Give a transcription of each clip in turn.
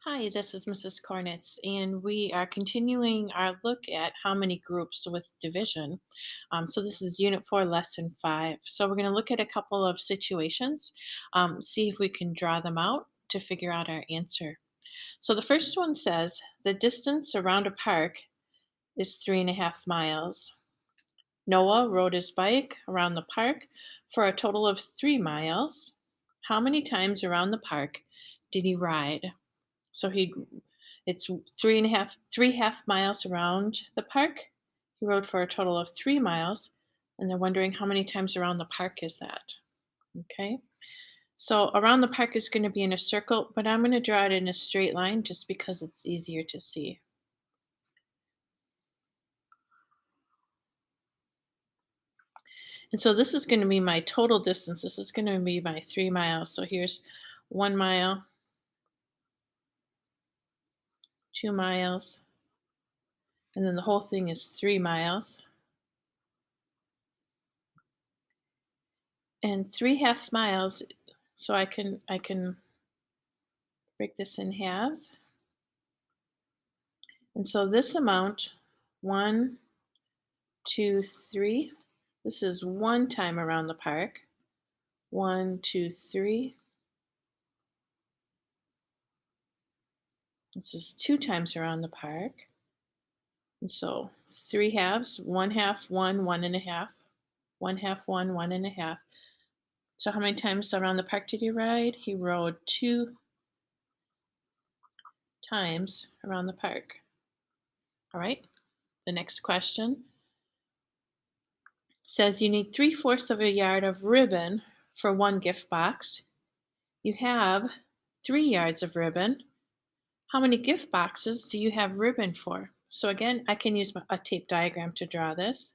Hi, this is Mrs. Cornitz, and we are continuing our look at how many groups with division. So this is Unit 4, Lesson 5. So we're going to look at a couple of situations, see if we can draw them out to figure out our answer. So the first one says the distance around a park is 3.5 miles. Noah rode his bike around the park for a total of 3 miles. How many times around the park did he ride? So it's 3.5 miles around the park. He rode for a total of 3 miles, and they're wondering how many times around the park is that. Okay. So around the park is going to be in a circle, but I'm going to draw it in a straight line just because it's easier to see. And so this is going to be my total distance. This is going to be my 3 miles. So here's 1 mile, 2 miles, and then the whole thing is 3 miles. And 3.5 miles, so I can break this in halves. And so this amount, one, two, three, this is one time around the park. One, two, three. This is two times around the park. And so three halves, one half, one and a half, one half, one and a half. So how many times around the park did he ride? He rode two times around the park. All right. The next question says you need 3/4 of a yard of ribbon for one gift box. You have 3 yards of ribbon. How many gift boxes do you have ribbon for? So again, I can use a tape diagram to draw this.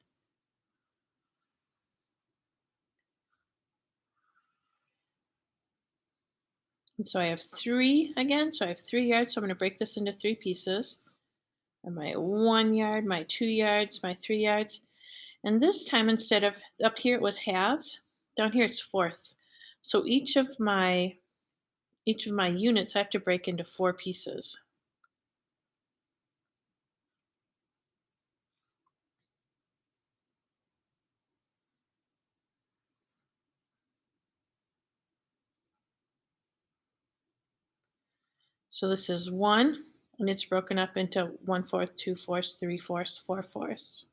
And so I have three again. So I have 3 yards. So I'm going to break this into three pieces. And my 1 yard, my 2 yards, my 3 yards. And this time, instead of up here, it was halves. Down here, it's fourths. So each of my units I have to break into four pieces. So this is one, and it's broken up into 1/4, 2/4, 3/4, 4/4.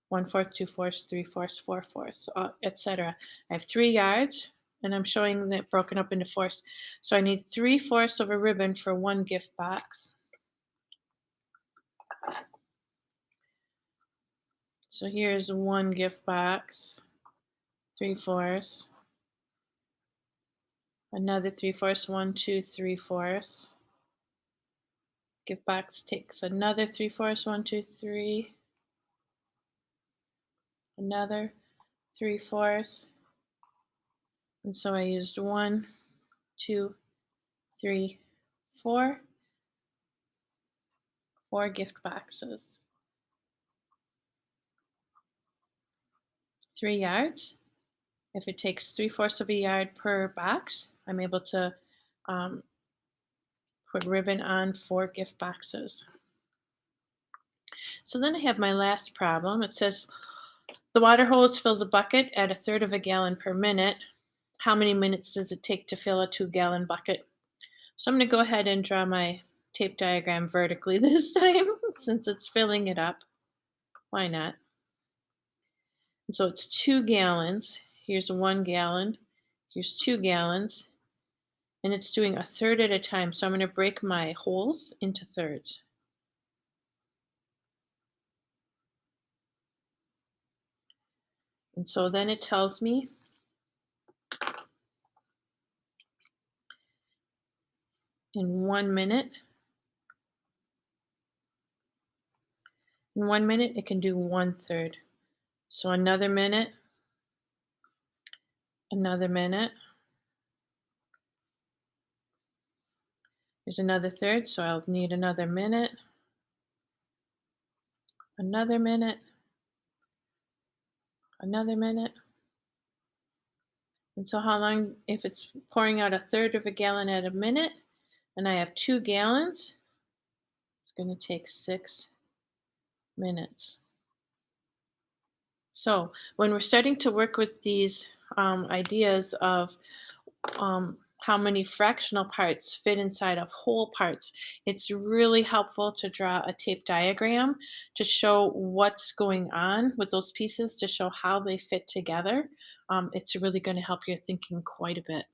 1/4, 2/4, 3/4, 4/4, etc. I have 3 yards, and I'm showing that broken up into fourths. So I need 3/4 of a ribbon for one gift box. So here's one gift box, 3/4, another 3/4, 1, 2, 3/4. Gift box takes another 3/4, 1, 2, 3, another 3/4. And so I used one, two, three, four gift boxes. 3 yards. If it takes 3/4 of a yard per box, I'm able to um, put ribbon on four gift boxes. So then I have my last problem. It says the water hose fills a bucket at a third of a gallon per minute. How many minutes does it take to fill a 2 gallon bucket? So I'm going to go ahead and draw my tape diagram vertically this time since it's filling it up. Why not? And so it's 2 gallons. Here's 1 gallon. Here's 2 gallons. And it's doing a third at a time. So I'm going to break my holes into thirds. And so then it tells me in 1 minute, it can do 1/3. So another minute, there's another third. So I'll need another minute, another minute. And so how long, if it's pouring out a third of a gallon at a minute, and I have 2 gallons. It's going to take 6 minutes. So when we're starting to work with these ideas of how many fractional parts fit inside of whole parts, it's really helpful to draw a tape diagram to show what's going on with those pieces, to show how they fit together. It's really going to help your thinking quite a bit.